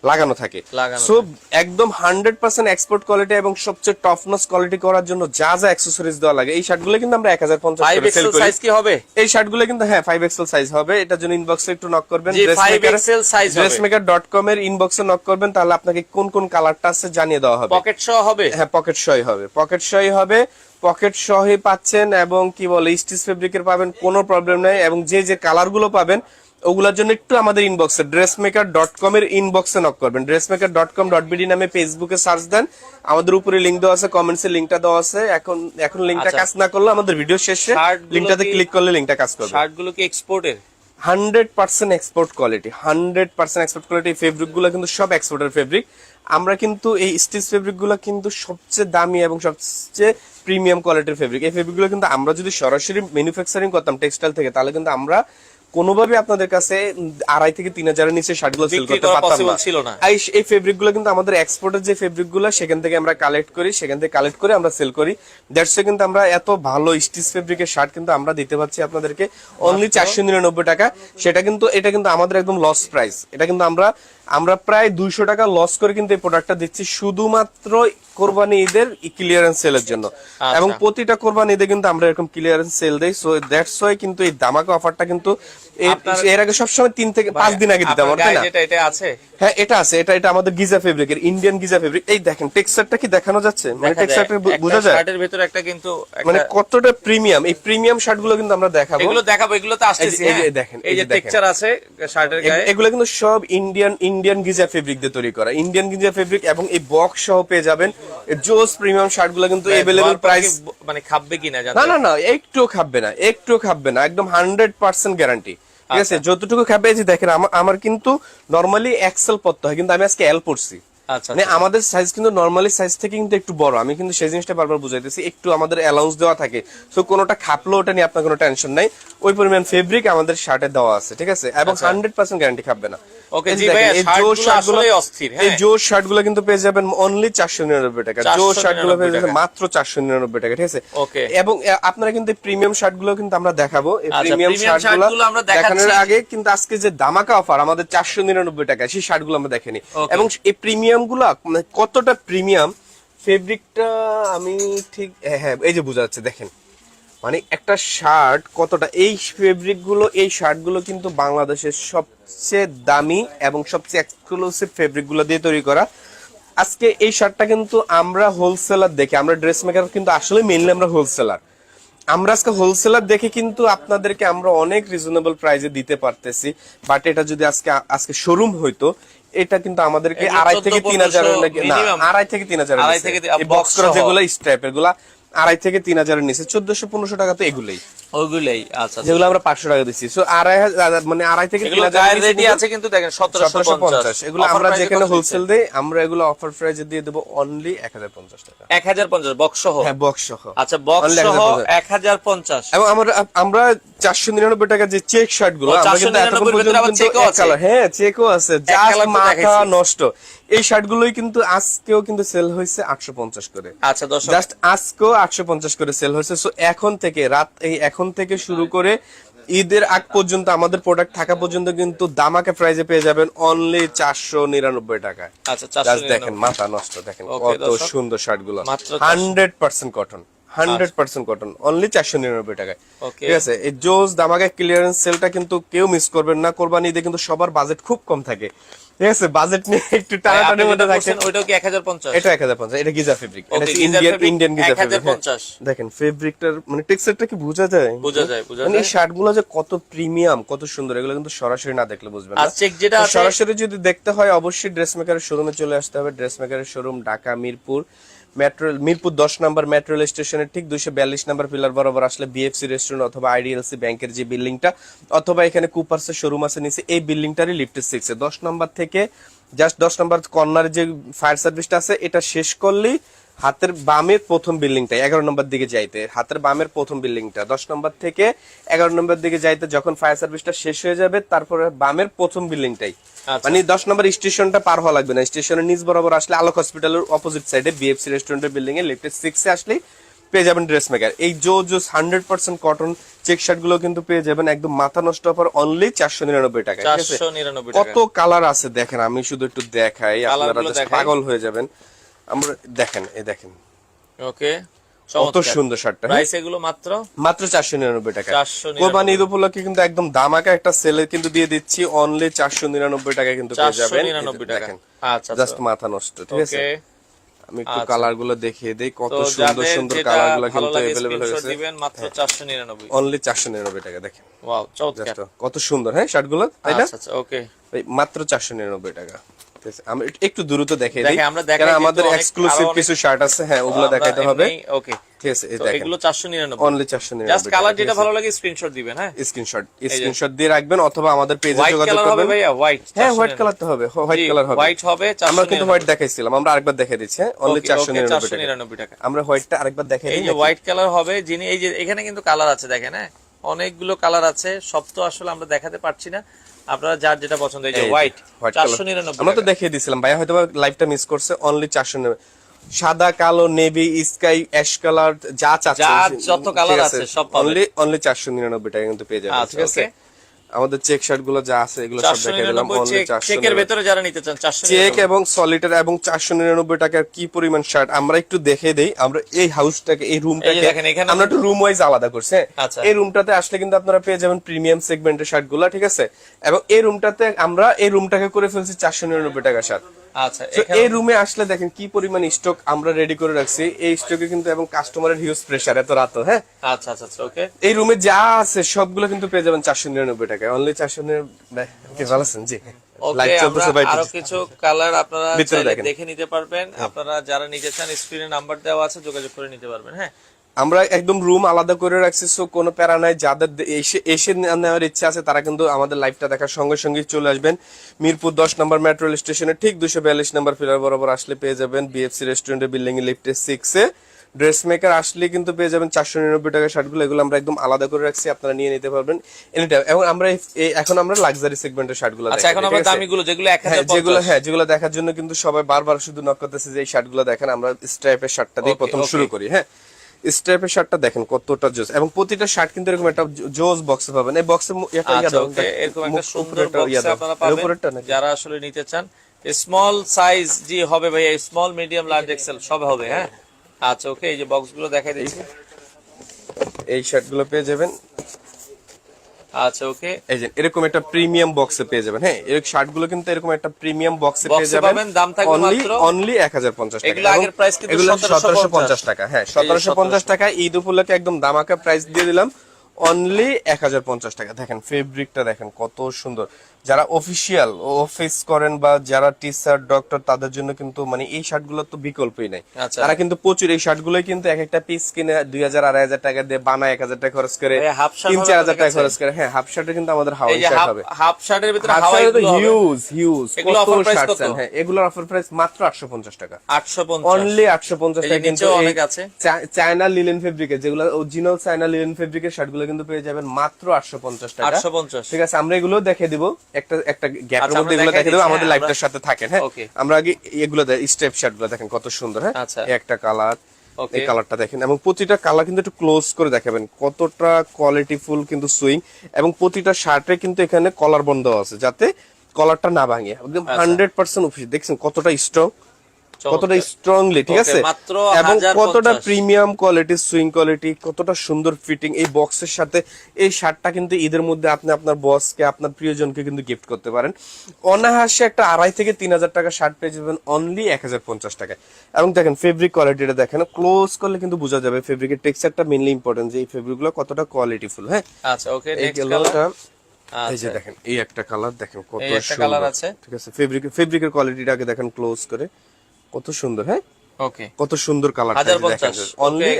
লাগানো থাকে। লাগানো সো একদম 100% এক্সপোর্ট কোয়ালিটি এবং সবচেয়ে টপ নচ কোয়ালিটি করার জন্য যা যা অ্যাকসেসরিজ দেওয়া লাগে, এই শার্টগুলো কিন্তু আমরা 1050 করে সেল 5XL করি। সাইজ কি হবে? এই শার্টগুলো কিন্তু হ্যাঁ 5XL সাইজ হবে। এটার জন্য ইনবক্সে একটু নক করবেন, জি, 5XL size হবে। dressmaker.com এর ইনবক্সে নক করবেন, তাহলে আপনাকে কোন কোন কালারটা আছে জানিয়ে দেওয়া হবে। পকেট সহ হবে? হ্যাঁ পকেট সহই হবে, পকেট সহই হবে, পকেট সহই পাচ্ছেন। এবং কি বলে স্টিচ ফেব্রিকের পাবেন, কোনো প্রবলেম নাই। এবং যে যে কালারগুলো পাবেন ওগুলোর জন্য একটু আমাদের ইনবক্সে dressmaker.com এর ইনবক্সে নক করবেন। dressmaker.com.bd নামে ফেসবুকে সার্চ দেন, আমাদের উপরে লিংক দেওয়া আছে, কমেন্টসে লিংকটা দেওয়া আছে। এখন লিংকটা আচ্ছা। কাজ না করলে আমাদের ভিডিও শেষে শার্টগুলো লিংকটাতে কি- ক্লিক করলে লিংকটা কাজ করবে। শার্টগুলো কি এক্সপোর্টের? 100% export quality, 100% export quality. Fabric গুলো কিন্তু সব এক্সপোর্টের ফেব্রিক। আমরা কিন্তু এই স্টিচ ফেব্রিক গুলো কিন্তু সবচেয়ে দামি এবং সবচেয়ে প্রিমিয়াম কোয়ালিটির ফেব্রিক। এই ফেব্রিক গুলো কিন্তু আমরা যদি সরাসরি ম্যানুফ্যাকচারিং করতাম টেক্সটাইল থেকে, তাহলে কিন্তু আমরা কোনোভাবে আপনাদের কাছে 2,500 থেকে 3,000 নিচে শার্টগুলো সেল বিক্রি করতে করা পারতাম possible না। ছিল না। এই ফেব্রিক গুলো কিন্তু আমাদের এক্সপোর্টের যে ফেব্রিক গুলো সেখান থেকে আমরা কালেক্ট করি, সেখান থেকে কালেক্ট করে আমরা সেল করি। দ্যাটস কিন্তু আমরা এত ভালো স্টিচ ফেব্রিকের শার্ট কিন্তু আমরা দিতে পারছি আপনাদেরকে অনলি 499 টাকা। সেটা কিন্তু এটা কিন্তু আমাদের একদম লস প্রাইস। এটা কিন্তু আমরা প্রায় 200 টাকা লস করে কিন্তু এই প্রোডাক্টটা দিচ্ছি শুধুমাত্র কোরবানি ঈদের ক্লিয়ারেন্স সেলের জন্য। আচ্ছা। এবং প্রতিটা কোরবানি ঈদে কিন্তু আমরা এরকম ক্লিয়ারেন্স সেল দেই। সো দ্যাটস ওয়াই কিন্তু এই ধামাকা অফারটা কিন্তু এর আগে সবসময় 3 থেকে 5 দিন আগে দিতাম, আপনার তাই না? গায়ে যেটা এটা আছে? হ্যাঁ এটা আছে, এটা আমাদের গিজা ফেব্রিকের, ইন্ডিয়ান গিজা ফেব্রিক। এই দেখেন টেক্সচারটা কি দেখানো যাচ্ছে, মানে দেখা যায়। টেক্সচারটা একটা বোঝা যায় শার্টের ভিতরে একটা কিন্তু মানে একটা- কতটা প্রিমিয়াম। এই প্রিমিয়াম শার্টগুলো কিন্তু আমরা দেখাবো, এগুলো দেখাবো, এগুলো তো আসতেছি। এই যে হ্যাঁ। দেখেন, এই যে টেক্সচার আছে শার্টের গায়ে। এগুলো কিন্তু সব ইন্ডিয়ান গিজা ফেব্রিক দিয়ে তৈরি করা, ইন্ডিয়ান গিজা ফেব্রিক। এবং এই বক্স সহ পেয়ে যাবেন জোস প্রিমিয়াম শার্টগুলো কিন্তু अवेलेबल ধোয়ার পর প্রাইস। কি মানে খাবে কিনা জানেন? না একটু খাবে না, একটু খাবে না, একদম 100% গ্যারান্টি। ঠিক আছে, আচ্ছা। যতটুকু খাবে। এই যে দেখেন আমার কিন্তু নরমালি এক্সেল পড়তে হয়, কিন্তু আমি আজকে এল পড়ছি। আচ্ছা, মানে আমাদের সাইজ কিন্তু নরমালি সাইজ থেকে কিন্তু একটু বড়। আমি কিন্তু সেই জিনিসটা বারবার বুঝাইতেছি, একটু আমাদের অ্যালাউন্স দেওয়া থাকে। সো কোনোটা খাপলো ওটা নিয়ে আপনার কোনো টেনশন নাই। ওই পরিমাণ ফেব্রিক আমাদের শার্টে দেওয়া আছে, ঠিক আছে, এবং 100% গ্যারান্টি খাবে না। ওকে জি ভাই, শার্টগুলো আসলেই অস্থির। এই জোর শার্টগুলো কিন্তু পেয়ে যাবেন অনলি 499 টাকা। জোর শার্টগুলো পেয়ে যাবেন মাত্র 499 টাকা, ঠিক আছে। ওকে, এবং আপনারা কিন্তু প্রিমিয়াম শার্টগুলো কিন্তু আমরা দেখাবো। এই আচ্ছা, প্রিমিয়াম শার্টগুলো আমরা দেখানোর দেখাচ্ছি। আগে কিন্তু আজকে যে ধামাকা অফার আমাদের 499 টাকা, সেই শার্টগুলো আমরা দেখেনি। Okay. এবং এই প্রিমিয়াম গুলো মানে কতটা প্রিমিয়াম, ফেব্রিকটা আমি ঠিক হ্যাঁ এই যে বোঝা যাচ্ছে, দেখেন মানে একটা শার্ট কতটা, এই ফেব্রিক গুলো, এই শার্ট গুলো কিন্তু বাংলাদেশের সবচেয়ে দামি এবং সবচেয়ে এক্সক্লুসিভ ফেব্রিক গুলো দিয়ে তৈরি করা। আজকে এই শার্টটা কিন্তু আমরা হোলসেলার দেখে, আমরা ড্রেস মেকার কিন্তু আসলে মেইনলি আমরা হোলসেলার, আমরা আজকে হোলসেলার দেখে কিন্তু আপনাদেরকে আমরা অনেক রিজনেবল প্রাইসে দিতে পারতেছি। বাট এটা যদি আজকে শোরুম হইতো, এটা কিন্তু আমাদেরকে 2.5 থেকে 3,000 না, 2.5 থেকে 3,000 এই বক্স করা যেগুলো স্ট্র্যাপের গুলা 2.5 থেকে 3,000 নিচে 1400-1500 টাকা তো এগুলোই, ওইগুলাই। আচ্ছা, যেগুলো আমরা 500 টাকা দিচ্ছি। সো 2,500 মানে 2.5 থেকে 3,000 রেডি আছে কিন্তু দেখেন 1750। এগুলো আমরা যেখানে হোলসেল দেই, আমরা এগুলো অফার প্রাইসে দিয়ে দেব অনলি 1050 টাকা। 1050 বক্স সহ? হ্যাঁ, বক্স সহ। আচ্ছা, বক্স সহ 1050। এবং আমরা 499 টাকা যে চেক শার্ট গুলো, আমরা কিন্তু এতক্ষণ পর্যন্ত চেকও আছে। হ্যাঁ, চেকও আছে, জাস্ট মাথা নষ্ট। এই শার্ট গুলোই কিন্তু আজকেও কিন্তু সেল হয়েছে 850 করে। আচ্ছা, দর্শক জাস্ট আজকেও 850 করে সেল হয়েছে। সো এখন থেকে শুরু করে ঈদের আগ পর্যন্ত আমাদের প্রোডাক্ট থাকা পর্যন্ত কিন্তু দামাকে প্রাইজে পেয়ে যাবেন অনলি 499 টাকায়। আচ্ছা, জাস্ট দেখেন, মাথা নষ্ট, দেখেন কত সুন্দর শার্ট গুলো, 100% কটন, 100% কটন, অনলি 499 টাকায়, ঠিক আছে। এই জোস দামাকে ক্লিয়ারেন্স সেলটা কিন্তু কেউ মিস করবেন না। কোরবানি ঈদে কিন্তু সবার বাজেট খুব কম থাকে, ঠিক আছে, বাজেট নিয়ে একটু টানাটানির মধ্যে থাকেন। ওইটাও কি 1050? এটা 1050, এটা গিজা ফেব্রিক, এটা ইন্ডিয়ান গিজা ফেব্রিক। দেখেন ফেব্রিকটার মানে টেক্সচারটা কি বোঝা যায়, মানে এই শার্টগুলো যে কত প্রিমিয়াম, কত সুন্দর, এগুলো কিন্তু সরাসরি না দেখলে বুঝবেন না। আর চেক যেটা আছে, সরাসরি যদি দেখতে হয় অবশ্যই ড্রেস মেকারের শোরুমে চলে আসতে হবে। ড্রেস মেকারের শোরুম ঢাকা মিরপুর 10 নম্বর মেট্রো রেল স্টেশনের ঠিক 242 নম্বর পিলার বরাবর আসলে বিএফসি রেস্টুরেন্ট অথবা আইডিএলসি ব্যাংকের যে বিল্ডিংটা, অথবা এখানে কুপার্সের শোরুম আছে নিচে, এই বিল্ডিংটারই লিফটের 6 এ 10 নম্বর থেকে জাস্ট 10 নম্বর কর্নারে যে ফায়ার সার্ভিসটা আছে, এটা শেষ করলেই হাতের বামের প্রথম বিল্ডিংটাই 11 নম্বর দিকে যাইতে, হাতের বামের প্রথম বিল্ডিংটা 10 নম্বর থেকে 11 নম্বর দিকে যাইতে যখন ফায়ার সার্ভিসটা শেষ হয়ে যাবে, তারপরে বামের প্রথম বিল্ডিংটাই, মানে 10 নম্বর স্টেশনটা পার হওয়া লাগবে না। স্টেশনের নিচ বরাবর আসলে আলোক হসপিটালের অপোজিট সাইডে বিএফসি রেস্টুরেন্টের বিল্ডিং এ লিফটের 6 এ আসলেই পেয়ে যাবেন ড্রেস মেকার। এই জোস 100% কটন চেক শার্ট গুলো কিন্তু পেয়ে যাবেন একদম মাথা নষ্ট অফার অনলি 499 টাকা, ঠিক আছে। কত কালার আছে দেখেন, আমি শুধু একটু দেখাই, আপনারা জাস্ট পাগল হয়ে যাবেন। আমরা দেখেন, এই দেখেন, ওকে, কত সুন্দর শার্টটা। প্রাইস এগুলো মাত্র 499 টাকা। কোরবানি ঈদ উপলক্ষে কিন্তু একদম দামাকা একটা সেলে কিন্তু দিয়ে দিচ্ছি, অনলি 499 টাকা কিন্তু পেয়ে যাবেন। দেখেন, আচ্ছা, জাস্ট মাথা নষ্ট, ঠিক আছে। আমি একটু আচ্ছা, কালার গুলো দেখিয়ে দেই, কত সুন্দর সুন্দর কালার গুলো কিন্তু अवेलेबल হয়েছে। দিবেন মাত্র 499, অনলি 499 টাকা। দেখেন, ওয়াও, চমৎকার, কত সুন্দর, হ্যাঁ শার্ট গুলো, তাই না? আচ্ছা, ওকে, মাত্র 499 টাকা। ঠিক আছে, আমি একটু দ্রুত দেখিয়ে দিই, আমরা দেখাই, কারণ আমাদের এক্সক্লুসিভ কিছু শার্ট আছে, হ্যাঁ ওগুলো দেখাইতে হবে। ওকে, ঠিক আছে, এই দেখেন, এগুলো 499, অনলি 499। জাস্ট কালার যেটা ভালো লাগে স্ক্রিনশট দিবেন, হ্যাঁ স্ক্রিনশট দিয়ে রাখবেন, অথবা আমাদের পেজে যোগাযোগ করবেন। করবেন। ভাইয়া হোয়াইট, হ্যাঁ হোয়াইট কালার তো হবে, হোয়াইট কালার হবে, হোয়াইট হবে। আমরা কিন্তু হোয়াইট দেখাইছিলাম, আমরা আরেকবার দেখিয়ে দিচ্ছি, অনলি 499 টাকা। আমরা হোয়াইটটা আরেকবার দেখাই দিই, এই যে হোয়াইট কালার হবে, যিনি এই যে এখানে কিন্তু কালার আছে দেখেন, হ্যাঁ অনেকগুলো কালার আছে, সব তো আসলে আমরা দেখাতে পারছি না, আপনারা যার যেটা পছন্দ, এই যে হোয়াইট 499, আমরা তো দেখিয়ে দিয়েছিলাম, ভাইয়া হয়তো লাইভটা মিস করছে, অনলি 499। সাদা, কালো, নেভি, স্কাই, অ্যাশ কালার, যা যত কালার আছে সব পাবেন, অনলি 499 টাকা কিন্তু পেয়ে যাবেন, ঠিক আছে। আমাদের চেক শার্ট গুলো যা আছে এগুলো সব দেখিয়ে দিলাম, অনলি 499। চেকের ভিতরে যারা নিতে চান 499, চেক এবং সলিটার এবং 499 টাকার কি পরিমাণ শার্ট আমরা একটু দেখে দেই। আমরা এই হাউসটাকে, এই রুমটাকে আমরা একটু রুম ওয়াইজ আলাদা করছি। এই রুমটাতে আসলে কিন্তু আপনারা পেয়ে যাবেন প্রিমিয়াম সেগমেন্টের শার্ট গুলা, ঠিক আছে। এবং এই রুমটাতে আমরা এই রুমটাকে করে ফেলছি 499 টাকা শার্ট। আচ্ছা, এই রুমে আসলে দেখেন কি পরিমাণ স্টক আমরা রেডি করে রাখছি। এই স্টকে কিন্তু এবং কাস্টমারের হিউজ প্রেসার এত রাত, হ্যাঁ। আচ্ছা, ওকে, এই রুমে যা আছে সবগুলো কিন্তু পেয়ে যাবেন 499 টাকায়, অনলি 499। ভালো আছেন জি? লাইভ চলতেছে ভাই, আরো কিছু কালার আপনারা দেখে নিতে পারবেন। আপনারা যারা নিতে চান স্ক্রিনে নাম্বার দেওয়া আছে, যোগাযোগ করে নিতে পারবেন, হ্যাঁ। আমরা একদম রুম আলাদা করে রাখছি, সো কোনো প্যারা নাই। যাদের এসে নেওয়ার ইচ্ছা আছে তারা কিন্তু আমাদের লাইভটা দেখার সঙ্গে সঙ্গে চলে আসবেন। মিরপুর 10 নম্বর মেট্রো রেল স্টেশনের ঠিক 242 নম্বর পিলার বরাবর আসলে পেয়ে যাবেন বিএফসি রেস্টুরেন্টের বিল্ডিং এ লিফটে 6 এ ড্রেস মেকার আসলে কিন্তু পেয়ে যাবেন 499 টাকা শার্টগুলো। এগুলো আমরা একদম আলাদা করে রাখছি, আপনারা নিয়ে নিতে পারবেন এনিটাইম। এবং আমরা এখন আমরা লাক্সারি সেগমেন্টের শার্টগুলো আচ্ছা, এখন আমরা দামিগুলো যেগুলো 1050, যেগুলো দেখার জন্য কিন্তু সবাই বারবার শুধু নক করতেছে যে এই শার্টগুলো দেখেন। আমরা স্ট্রাইপের শার্টটা দিয়ে প্রথম শুরু করি। হ্যাঁ, স্ট্রাইপের শার্টটা দেখেন কতটা জোস, এবং প্রতিটা শার্ট কিন্তু এরকম একটা জোস বক্সে পাবেন। এই বক্সে এরকম একটা সুন্দর বক্সে আপনারা পাবেন যারা আসলে নিতে চান। স্মল সাইজ জি হবে ভাই, স্মল মিডিয়াম লার্জ এক্সেল সব হবে। হ্যাঁ, আচ্ছা ওকে, এই যে বক্সগুলো দেখাই দিচ্ছি। এই শার্টগুলো পেয়ে যাবেন। আচ্ছা ওকে, এই যে এরকম একটা প্রিমিয়াম বক্সে পেয়ে যাবেন। হ্যাঁ, এর শার্টগুলো কিন্তু এরকম একটা প্রিমিয়াম বক্সে পেয়ে যাবেন। দাম থাকবে মাত্র অনলি 1050 টাকা। এগুলো আগের প্রাইস কিন্তু 1750 টাকা। হ্যাঁ, 1750 টাকা ঈদ উপলক্ষে একদম দামাকা প্রাইস দিয়ে দিলাম, অনলি 1050 টাকা। দেখেন ফেব্রিকটা দেখেন কত সুন্দর। যারা অফিসিয়াল অফিস করেন বা যারা টিচার ডক্টর তাদের জন্য কিন্তু মানে এই শার্টগুলো তো বিকল্পই নাই। তারা কিন্তু প্রচুর এই শার্টগুলোই কিন্তু এক একটা পিস কিনে 2000 2500 টাকা দিয়ে বানায়, 1000 টাকা খরচ করে, 3-4000 টাকা খরচ করে। হ্যাঁ, হাফ শার্টে কিন্তু আমাদের হাওয়াই শার্ট হবে। হাফ শার্টের ভিতরে হাওয়াই গুলো হবে হিউজ এগুলো অফার প্রাইস কত? হ্যাঁ, এগুলোর অফার প্রাইস মাত্র 850 টাকা। 850, অনলি 850 টাকা। কিন্তু অনেক আছে চায়না লিলেন ফেব্রিকের, যেগুলো অরিজিনাল চায়না লিলেন ফেব্রিকের শার্টগুলো কিন্তু পেয়ে যাবেন মাত্র 850 টাকা। 850, ঠিক আছে, আমরা এগুলো দেখে দিব একটা গ্যাপের মধ্যে এগুলো দেখে দেব, আমাদের লাইভটার সাথে থাকেন। হ্যাঁ, আমরা আগে এগুলো স্টেপ শার্টগুলো দেখেন কত সুন্দর। হ্যাঁ, একটা কালার, এই কালারটা দেখেন, এবং প্রতিটা কালার কিন্তু একটু ক্লোজ করে দেখাবেন কতটা কোয়ালিটিফুল কিন্তু সুইং। এবং প্রতিটা শার্টে কিন্তু এখানে কলার বন্ধ আছে যাতে কলারটা না ভাঙে, একদম 100% অফিস। দেখছেন কতটা স্ট্রং, কতটা স্ট্রংলি, ঠিক আছে, এবং কতটা প্রিমিয়াম কোয়ালিটি সুইং কোয়ালিটি, কতটা সুন্দর ফিটিং। এই বক্সের সাথে এই শার্টটা কিন্তু ঈদের মধ্যে আপনি আপনার বসকে, আপনার প্রিয়জনকে কিন্তু গিফট করতে পারেন অনায়াসে। একটা 2500 থেকে 3000 টাকা শার্ট পেয়ে যাবেন অনলি 1050 টাকায়। এবং দেখেন ফেব্রিক কোয়ালিটিটা দেখেন, ক্লোজ করলে কিন্তু বোঝা যাবে ফেব্রিকের টেক্সচারটা মেইনলি ইম্পর্টেন্ট, যে এই ফেব্রিকগুলো কতটা কোয়ালিটিফুল। হ্যাঁ, আচ্ছা ওকে, নেক্সট কালারটা এই যে দেখেন, এই একটা কালার দেখেন কত সুন্দর আছে। ঠিক আছে, ফেব্রিকের কোয়ালিটিটাকে দেখেন ক্লোজ করে কত সুন্দর। হ্যাঁ ওকে, কত সুন্দর কালার। 1050, অনলি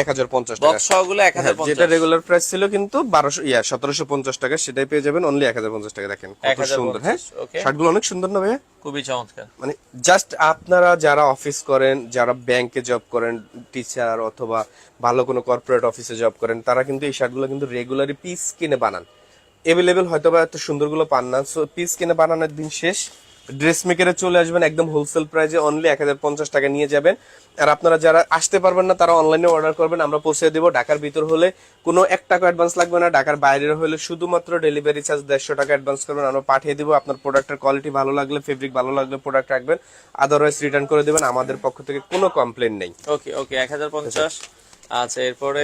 1050 টাকা। বক্স সহগুলো 1050, যেটা রেগুলার প্রাইস ছিল কিন্তু 1750 টাকা, সেটাই পেয়ে যাবেন অনলি 1050 টাকা। দেখেন কত সুন্দর। হ্যাঁ, শার্টগুলো অনেক সুন্দর না ভাইয়া? খুবই চমৎকার। মানে জাস্ট আপনারা যারা অফিস করেন, যারা ব্যাংকে জব করেন, টিচার অথবা ভালো কোনো কর্পোরেট অফিসে জব করেন, তারা কিন্তু এই শার্টগুলো কিন্তু রেগুলারই পিস কিনে বানান। এভেলেবেল হয়তো বা এত সুন্দরগুলো পান না, সো পিস কিনে বানানোর দিন শেষ। ড্রেস মেকারে চলে আসবেন একদম হোলসেল প্রাইসে, অনলি 1050 টাকা নিয়ে যাবেন। আর আপনারা যারা আসতে পারবেন না তারা অনলাইনে অর্ডার করবেন, আমরা পৌঁছে দেবো। ঢাকার ভিতর হলে কোনো 1 টাকা অ্যাডভান্স লাগবে না, ঢাকার বাইরের হলে শুধুমাত্র ডেলিভারি চার্জ 150 টাকা অ্যাডভান্স করবেন, আমরা পাঠিয়ে দিব। আপনার প্রোডাক্টের কোয়ালিটি ভালো লাগলে, ফেব্রিক ভালো লাগলে প্রোডাক্ট রাখবেন, আদারওয়াইজ রিটার্ন করে দেবেন। আমাদের পক্ষ থেকে কোনো কমপ্লেন নেই। ওকে ওকে, 1050। আচ্ছা, এরপরে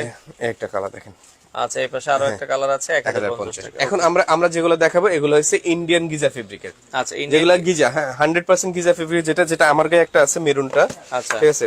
একটা কালার দেখেন। আচ্ছা, এই পাশে আরো একটা কালার আছে 1050 টাকা। এখন আমরা যেগুলো দেখাবো এগুলো হচ্ছে ইন্ডিয়ান গিজা ফেব্রিকের। আচ্ছা, যেগুলো গিজা, হ্যাঁ 100% গিজা ফেব্রিক, যেটা আমার গায়ে একটা আছে মেরুনটা। আচ্ছা ঠিক আছে,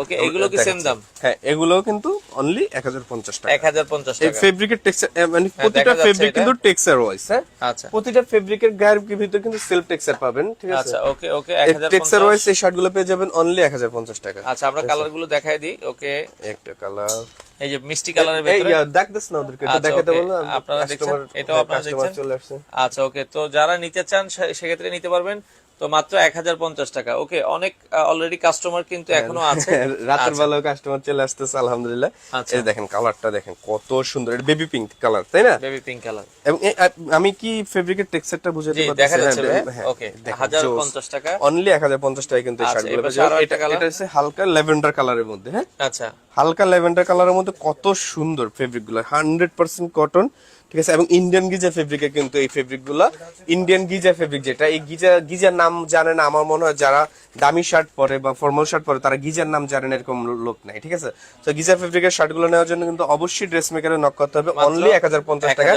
ওকে, এগুলো কি সেম দাম? হ্যাঁ, এগুলো কিন্তু অনলি 1050 টাকা। 1050 এই টাকা। ফেব্রিকের টেক্সচার, মানে প্রতিটা ফেব্রিক কিন্তু টেক্সচার ওয়াইজ। হ্যাঁ, আচ্ছা, প্রতিটা ফেব্রিকের গায়ের ভিতর কিন্তু সেলফ টেক্সচার পাবেন। ঠিক আছে, আচ্ছা ওকে ওকে, টেক্সচার ওয়াইজ এই শার্টগুলো পেয়ে যাবেন অনলি 1050 টাকা। আচ্ছা, আমরা কালারগুলো দেখাই দিই। ওকে, একটা কালার, এই যে মিষ্টি কালারের ভিতরে, এই দেখ দিস না ওদেরকে একটু দেখাতে বলো। আপনারা দেখছেন, এটাও আপনারা দেখছেন, চলে আসছে। আচ্ছা ওকে, তো যারা নিতে চান সেক্ষেত্রে নিতে পারবেন, তো মাত্র 1050 টাকা। ওকে, অনেক অলরেডি কাস্টমার কিন্তু এখনো আছে, রাতের বেলাও কাস্টমার চলে আসতেছে আলহামদুলিল্লাহ। এই দেখেন কালারটা দেখেন কত সুন্দর, এটা বেবি পিঙ্ক কালার, তাই না? Baby pink colour. এবং আমি কি ফেব্রিকের টেক্সচারটা বুঝাতে পারছি? দেখা যাচ্ছে। ওকে, 1050 টাকা, অনলি 1050 টাকা কিন্তু এই শার্টগুলো পেয়ে যাবেন। এটা হচ্ছে হালকা ল্যাভেন্ডার কালারের মধ্যে। হ্যাঁ, আচ্ছা, হালকা ল্যাভেন্ডার কালারের মধ্যে কত সুন্দর ফেব্রিকগুলো, 100% কটন। ঠিক আছে, এবং ইন্ডিয়ান গিজা ফেব্রিকে কিন্তু এই ফেব্রিকগুলো ইন্ডিয়ান গিজা ফেব্রিক, যেটা এই গিজার নাম জানে না আমার মনে হয় যারা দামি শার্ট পরে বা ফর্মাল শার্ট পরে তারা গিজার নাম জানেন এরকম লোক নাই। ঠিক আছে, তো গিজা ফেব্রিকের শার্টগুলো নেওয়ার জন্য কিন্তু অবশ্যই ড্রেস মেকারে নক করতে হবে। অনলি 1050 টাকা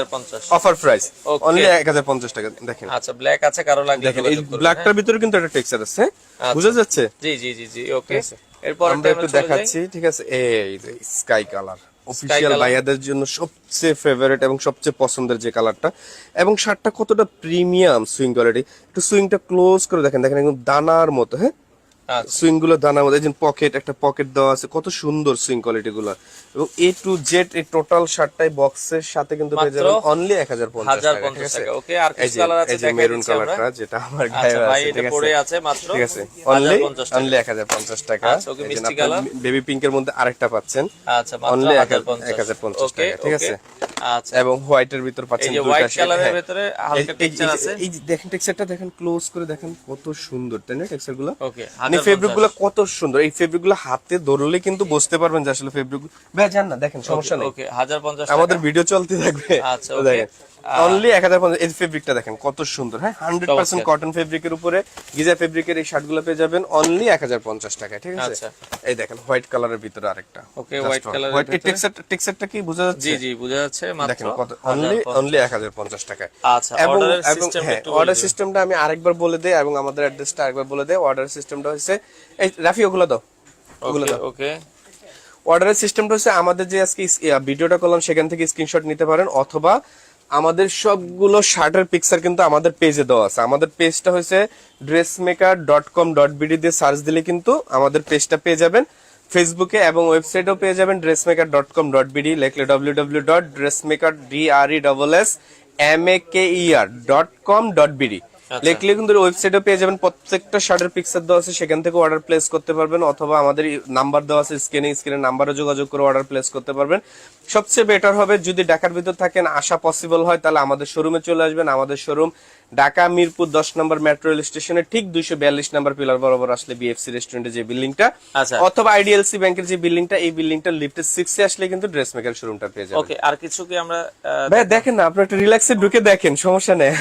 অফার প্রাইস, অনলি 1050 টাকা। দেখেন, আচ্ছা, ব্ল্যাক আছে, কারো লাগলে দেখেন এই ব্ল্যাকটার ভিতরে কিন্তু একটা টেক্সচার আছে, বুঝা যাচ্ছে? জি জি জি জি, ওকে। এরপর আমরা একটু দেখাচ্ছি। ঠিক আছে, এই যে স্কাই কালার, অফিশিয়াল ভাইয়াদের জন্য সবচেয়ে ফেভারিট এবং সবচেয়ে পছন্দের যে কালারটা, এবং শার্টটা কতটা প্রিমিয়াম সুইং কোয়ালিটি। একটু সুইংটা ক্লোজ করে দেখেন, দেখেন একদম দানার মতো। হ্যাঁ, সুইং গুলো দানার মধ্যে পকেট, একটা পকেট দেওয়া আছে, কত সুন্দর সুইং কোয়ালিটি গুলো, এবং A to Z এই টোটাল শার্টটাই বক্সের সাথে কিন্তু পেয়ে যাবেন অনলি 1050 টাকা। ঠিক আছে, ওকে। আর কি কালার আছে দেখাই মেরুন কালারটা যেটা আমার গায়ে আচ্ছা ভাই, আছে, এটা পড়ে আছে মাত্র, ঠিক আছে, অনলি 1050 টাকা। আচ্ছা, ওকে। মিষ্টি কালার, বেবি পিঙ্কের মধ্যে আরেকটা পাচ্ছেন, আচ্ছা মাত্র অনলি 1050 1050 টাকা। ঠিক আছে, আচ্ছা। এবং হোয়াইটের ভিতর পাচ্ছেন এই যে হোয়াইট কালারের ভিতরে হালকা টেক্সচার আছে, এই যে দেখেন টেক্সচারটা দেখেন, ক্লোজ করে দেখেন কত সুন্দর, তাই না টেক্সচার গুলো? ওকে। মানে ফেব্রিক গুলো কত সুন্দর, এই ফেব্রিক গুলো হাতে ধরলে কিন্তু বুঝতে পারবেন যে আসলে ফেব্রিক ভাই জান না, দেখেন সমস্যা নেই, ওকে 1050 টাকা। আমাদের ভিডিও চলতে থাকবে। আচ্ছা, ওকে। অনলি 1050। এই ফেব্রিকটা দেখেন কত সুন্দর, হ্যাঁ 100% কটন ফেব্রিকের উপরে গিজা ফেব্রিকের এই শার্ট গুলো পেয়ে যাবেন অনলি 1050 টাকায়। ঠিক আছে, আচ্ছা। এই দেখেন হোয়াইট কালারের ভিতরে আরেকটা, ওকে, হোয়াইট কালারের হোয়াইট টেক্সচারটা কি বোঝা যাচ্ছে? জি জি বোঝা যাচ্ছে, মাত্র দেখেন কত, অনলি 1050 টাকায়। আচ্ছা, অর্ডারের সিস্টেম একটু অর্ডার সিস্টেমটা আমি আরেকবার বলে দেই, এবং আমাদের অ্যাড্রেসটা আরেকবার বলে দেই। অর্ডার সিস্টেমটা হচ্ছে এই রাফি ওগুলো দাও, ওগুলো দাও। ওকে। অর্ডারের সিস্টেমটা হচ্ছে আমাদের যে আজকে ভিডিওটা করলাম সেখান থেকে স্ক্রিনশট নিতে পারেন, অথবা আমাদের সবগুলো শার্টের পিকচার কিন্তু আমাদের পেজে দেওয়া আছে। আমাদের পেজটা হচ্ছে dressmaker.com.bd দিয়ে সার্চ দিলে কিন্তু আমাদের পেজটা পেয়ে যাবেন ফেসবুকে, এবং ওয়েবসাইটেও পেয়ে যাবেন dressmaker.com.bd, লেখলে www.dressmaker.com.bd লেখলে কিন্তু ওয়েবসাইটে পেয়ে যাবেন। প্রত্যেকটা শার্টের পিকচার দেওয়া আছে, সেখান থেকে অর্ডার প্লেস করতে পারবেন, অথবা আমাদের নাম্বার দেওয়া আছে স্ক্রিনের নাম্বারে যোগাযোগ করে অর্ডার প্লেস করতে পারবেন। সবচেয়ে বেটার হবে যদি ঢাকার ভিতর থাকেন, আসা পসিবল হয়, তাহলে আমাদের শোরুমে চলে আসবেন। আমাদের শোরুম ঢাকা মিরপুর 10 নম্বর মেট্রো রেল স্টেশনের ঠিক 242 নম্বর পিলার বরাবর আসলে বিএফসি রেস্টুরেন্টের যে বিল্ডিংটা, অথবা আইডিএলসি ব্যাংকের যে বিল্ডিংটা, এই বিল্ডিংটা লিফটের 6 এ আসলে কিন্তু ড্রেস মেকার শোরুমটা পেয়ে যাবেন। ওকে। আর কিছু কি আমরা ভাই দেখেন না, আপনি একটু রিল্যাক্সে ঢুকে দেখেন, সমস্যা নেই,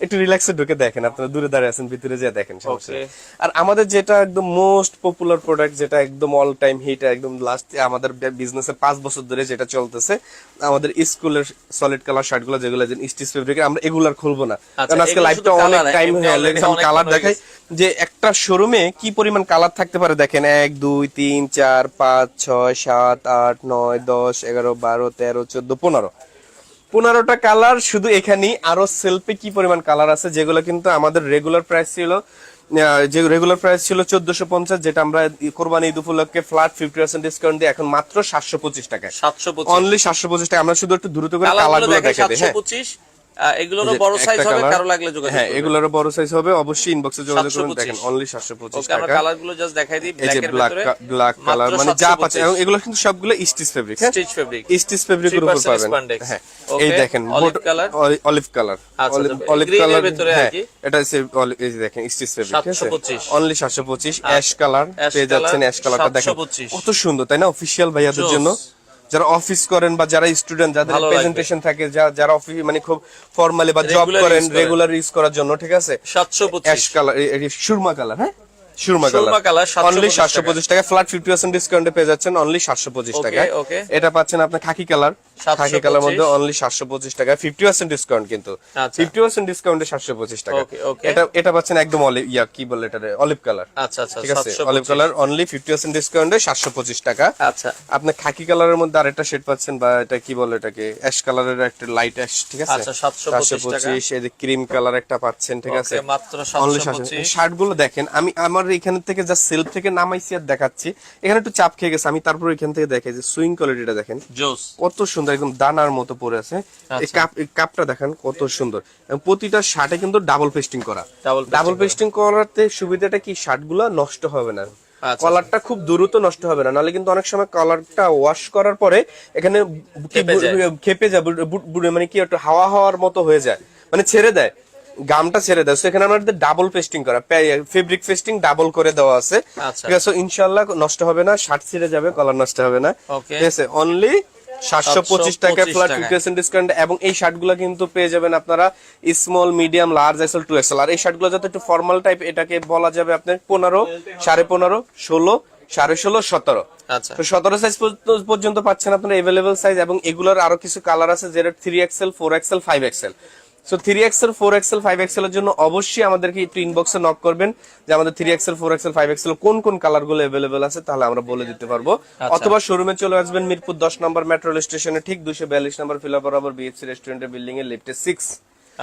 একটু রিল্যাক্সে ঢুকে দেখেন, আপনারা দূরে দাঁড়িয়ে আছেন, ভিতরে যা দেখেন, সমস্যা নেই। আর আমাদের যেটা একদম মোস্ট পপুলার প্রোডাক্ট, যেটা একদম অল টাইম হিট, একদম লাস্ট আমাদের বিজনেসে 5 বছর ধরে যেটা চলতেছে, আমাদের স্কুলের সলিড কালার শার্টগুলো, যেগুলো স্টিচ ফেব্রিক, আমরা এগুলার খুলবো না, কারণ আজকে লাইভটা অনেক টাইম হয়ে গেছে। কালার দেখাই যে একটা শোরুমে কি পরিমাণ কালার থাকতে পারে, দেখেন 1 2 3 4 5 6 7 8 9 10 11 12 13 14 15টা কালার শুধু এখানেই। আরো সেলফে কি পরিমাণ কালার আছে, যেগুলো কিন্তু আমাদের রেগুলার প্রাইস ছিল, যে রেগুলার প্রাইস ছিল 1450, যেটা আমরা কোরবানি ঈদ উপলক্ষে ফ্ল্যাট 50% ডিসকাউন্ট দিয়ে এখন মাত্র 725 টাকায়, 725, অনলি 725 টাকা। আমরা শুধু একটু দ্রুত করে কালারগুলো দেখাই দিই। হ্যাঁ, 725, এগুলোরও বড় সাইজ হবে, কারো লাগলে যোগাযোগ করবেন। হ্যাঁ, এগুলোরও বড় সাইজ হবে, অবশ্যই ইনবক্সে যোগাযোগ করুন। দেখেন অনলি 725 টাকা। আমরা কালারগুলো জাস্ট দেখাই দিই, এই যে ব্ল্যাক কালার, মানে যা পাচ্ছেন, এবং এগুলো কিন্তু সবগুলো স্টিচ ফেব্রিক, হ্যাঁ স্টিচ ফেব্রিক, স্টিচ ফেব্রিকের উপর পাবেন। হ্যাঁ, এই দেখেন অলিভ কালার, অলিভ কালার ভিতরে আর কি, এটা হচ্ছে এই যে দেখেন স্টিচ ফেব্রিক, ঠিক আছে, অনলি 725। অ্যাশ কালার পেয়ে যাচ্ছেন, অ্যাশ কালারটা দেখেন কত সুন্দর, তাই না? অফিশিয়াল ভাইয়াদের জন্য, যারা অফিস করেন বা যারা স্টুডেন্ট, যাদের প্রেজেন্টেশন থাকে, যারা অফিস মানে খুব ফর্মালি বা জব করেন, রেগুলার ইউজ করার জন্য, ঠিক আছে। 725 অ্যাশ কালার, সুরমা কালার, হ্যাঁ সুরমা কালার, অনলি 725 টাকা। ফ্ল্যাট 50% ডিসকাউন্টে পেয়ে যাচ্ছেন অনলি 725 টাকায়। এটা পাচ্ছেন আপনার খাকি কালার, খাকি কালার মধ্যে অনলি 725 টাকা, 50% ডিসকাউন্ট, কিন্তু 50% ডিসকাউন্টে 725 টাকা। এটা পাচ্ছেন একদম কি বলে এটা, অলিভ কালার, আচ্ছা আচ্ছা, ঠিক আছে, অলিভ কালার অনলি 50% ডিসকাউন্টে 725 টাকা। আচ্ছা, আপনি খাকি কালারের মধ্যে আরেকটা শেড পাচ্ছেন, বা এটা কি বলে এটাকে, অ্যাশ কালারের একটা লাইট অ্যাশ, ঠিক আছে, আচ্ছা 725 এই যে ক্রিম কালার একটা পাচ্ছেন, ঠিক আছে, মাত্র 725। শার্টগুলো দেখেন, আমি আমার এখান থেকে যা সেলফ থেকে নামাইছি আর দেখাচ্ছি, এখানে একটু চাপ খেয়ে গেছে, আমি তারপর এখান থেকে দেখাই যে সুইং কোয়ালিটিটা দেখেন, জোস, কত সুন্দর, একদম দানার মতো পড়ে আছে। এই কাপটা দেখেন কত সুন্দর, এবং প্রতিটা শার্টে কিন্তু ডাবল পেস্টিং করা। ডাবল পেস্টিং করাতে সুবিধাটা কি, শার্টগুলো নষ্ট হবে না, কলারটা খুব দ্রুত নষ্ট হবে না, নাহলে কিন্তু অনেক সময় কলারটা ওয়াশ করার পরে এখানে খেপে যায়, মানে কি একটু হাওয়া হওয়ার মতো হয়ে যায়, মানে ছেড়ে দেয়, গামটা ছেড়ে দেয়। সেখানে আমাদের ডাবল পেস্টিং করা, ফেব্রিক পেস্টিং ডাবল করে দেওয়া আছে, ঠিক আছে, ইনশাআল্লাহ নষ্ট হবে না, শার্ট ছিঁড়ে যাবে, কলার নষ্ট হবে না, ঠিক আছে। অনলি 725 টাকা ফ্ল্যাট 50% ডিসকাউন্ট। এবং এই শার্টগুলো কিন্তু পেয়ে যাবেন আপনারা small, medium, large, XL, 2XL। আর এই শার্টগুলো যাতে একটু ফর্মাল টাইপ, এটাকে বলা যাবে আপনার 15, 15.5, 16, 16.5, 17। আচ্ছা, তো 17 সাইজ পর্যন্ত পাচ্ছেন আপনারা अवेलेबल সাইজ। এবং এগুলোর আরো কিছু কালার আছে, যেটা 3XL, 4XL, 5XL। So 3XL, 4XL, 5XL এর জন্য অবশ্যই আমাদেরকে একটু ইনবক্সে নক করবেন যে আমাদের 3XL, 4XL, 5XL কোন কোন কালার গুলো अवेलेबल আছে, তাহলে আমরা বলে দিতে পারবো। অথবা শোরুমে চলে আসবেন মিরপুর 10 নম্বর মেট্রো রেল স্টেশনে ঠিক 242 নম্বর ফিলা বরাবর বিএফসি রেস্টুরেন্টের বিল্ডিং এর লিফটে 6।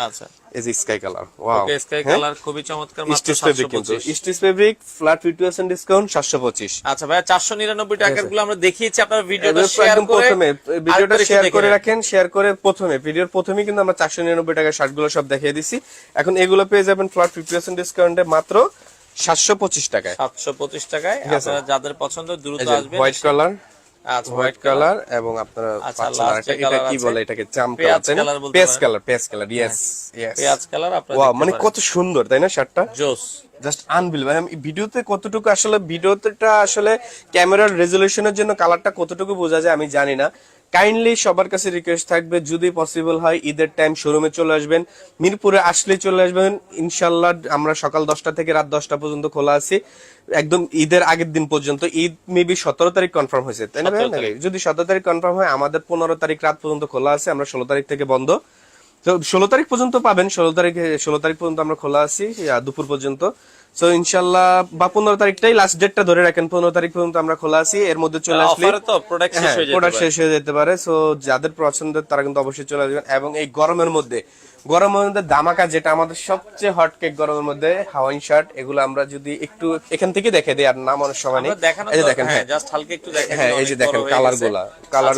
আচ্ছা এই যে sky colour, wow okay sky colour খুবই চমৎকার, মাত্র স্টিচ ফেব্রিক, কিন্তু 725। Stitch fabric, flat 50% discount 725। আচ্ছা ভাই 499 টাকার গুলো আমরা দেখিয়েছি, আপনারা ভিডিওটা শেয়ার একদম করে প্রথমে ভিডিওটা আরেকটু শেয়ার দেখে করে নেন। রাখেন, শেয়ার করে প্রথমে ভিডিওর প্রথমেই কিন্তু আমরা 499 টাকার শার্টগুলো সব দেখিয়ে দিছি। এখন এগুলো পেয়ে যাবেন ফ্ল্যাট 50% ডিসকাউন্টে মাত্র 725 টাকায়। 725 টাকায় আপনারা যাদের পছন্দ দ্রুত আসবেন। হোয়াইট কালার, আচ্ছা হোয়াইট কালার এবং আপনারা আচ্ছা, পাচ্ছেন last আরেকটা, যে এটা colour কি আছে, বলে এটাকে, জাম পেঁয়াজ কালার, colour বলতে পেঁয়াজ পারেন। কালার, পেঁয়াজ কালার, ইয়েস ইয়েস। পেঁয়াজ কালার আপনারা ওয়াও, দেখতে মানে পারেন। কত সুন্দর তাই না শার্টটা, জোস। Just unbelievable. আমি ভিডিওতে কতটুকু আসলে, ভিডিওটা আসলে ক্যামেরার রেজলিউশনের জন্য কালারটা কতটুকু বোঝা যায় আমি জানি না। কাইন্ডলি সবার কাছে রিকোয়েস্ট থাকবে, যদি পসিবল হয় ঈদের টাইম শোরুমে চলে আসবেন, মিরপুরে আসলেই চলে আসবেন ইনশাল্লাহ। আমরা সকাল 10টা থেকে রাত 10টা পর্যন্ত খোলা আছি, একদম ঈদের আগের দিন পর্যন্ত। ঈদ মেবি 17 তারিখ কনফার্ম হয়েছে তাই না ভাই? 17 তারিখ। যদি 17 তারিখ কনফার্ম হয়, আমাদের 15 তারিখ রাত পর্যন্ত খোলা আছে, আমরা 16 তারিখ থেকে বন্ধ। তো 16 তারিখ পর্যন্ত পাবেন, 16 তারিখ পর্যন্ত আমরা খোলা আছি দুপুর পর্যন্ত। তো ইনশাল্লাহ বা 15 তারিখটাই লাস্ট ডেটটা ধরে রাখেন, 15 তারিখ পর্যন্ত আমরা খোলা আছি। এর মধ্যে চলে আসলে অফারে তো প্রোডাক্ট শেষ হয়ে যেতে প্রোডাক্ট পারে। শেষ হয়ে যেতে পারে। সো যাদের পছন্দের তারা কিন্তু অবশ্যই চলে আসবেন। এবং এই গরমের মধ্যে দামাকা, যেটা আমাদের সবচেয়ে হট কেক গরমের মধ্যে, হাওয়াইন শার্ট, এগুলো আমরা যদি একটু এখান থেকে দেখে দিই, আর নাম অনেক সময় নেই। আমরা দেখানো এই যে তো, দেখেন, হ্যাঁ হ্যাঁ জাস্ট হালকা একটু দেখেন। হ্যাঁ, এই যে দেখেন কালার গুলা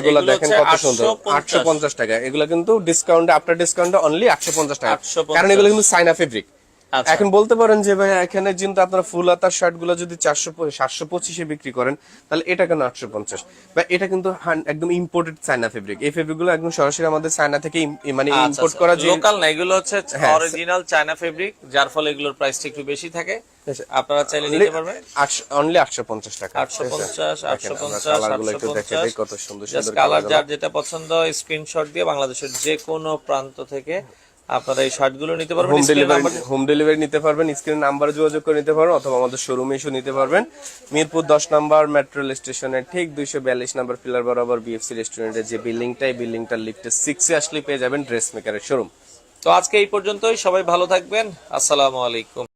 এগুলো দেখেন হচ্ছে কত সুন্দর। 850 850 টাকা এগুলো কিন্তু ডিসকাউন্টে, আফটার ডিসকাউন্টে অনলি 850 টাকা। 850 কারণ এগুলো কিন্তু সাইনা ফেব্রিক। আচ্ছা। এখন বলতে পারেন যে ভাই এখানে কিন্তু আপনারা ফুল হাতার শার্ট গুলো যদি 725 বিক্রি করেন, তাহলে এটা কেন 850? বা এটা কিন্তু একদম ইম্পোর্টেড চায়না ফেব্রিক। এই ফেব্রিক গুলো একদম সরাসরি আমাদের চায়না থেকে মানে ইম্পোর্ট করা, যে লোকাল না, এগুলো হচ্ছে হ্যাঁ, অরিজিনাল চায়না ফেব্রিক, যার ফলে এগুলোর প্রাইসটা একটু বেশি থাকে। আপনারা চাইলে নিতে পারবেন। অনলি 850 টাকা। 850 কালার গুলো একটু দেখে দেই, 850। কত সুন্দর জাস্ট সুন্দর কালার কালার। যার যেটা পছন্দ স্ক্রিনশট দিয়ে বাংলাদেশের যে কোনো প্রান্ত থেকে আপনারা এই শার্টগুলো নিতে পারবেন। হোম ডেলিভারি নিতে পারবেন, স্ক্রিন নাম্বার যোগাযোগ করে নিতে পারবেন, অথবা আমাদের শোরুমে এসে নিতে পারবেন। মিরপুর 10 নম্বর মেট্রো রেল স্টেশনের ঠিক 242 নম্বর পিলার বরাবর বিএফসি রেস্টুরেন্টের যে বিল্ডিংটা, এই বিল্ডিংটার লিফটে 6 এ আসলে পেয়ে যাবেন ড্রেস মেকারের শোরুম। তো আজকে এই পর্যন্তই, সবাই ভালো থাকবেন, আসসালামু আলাইকুম।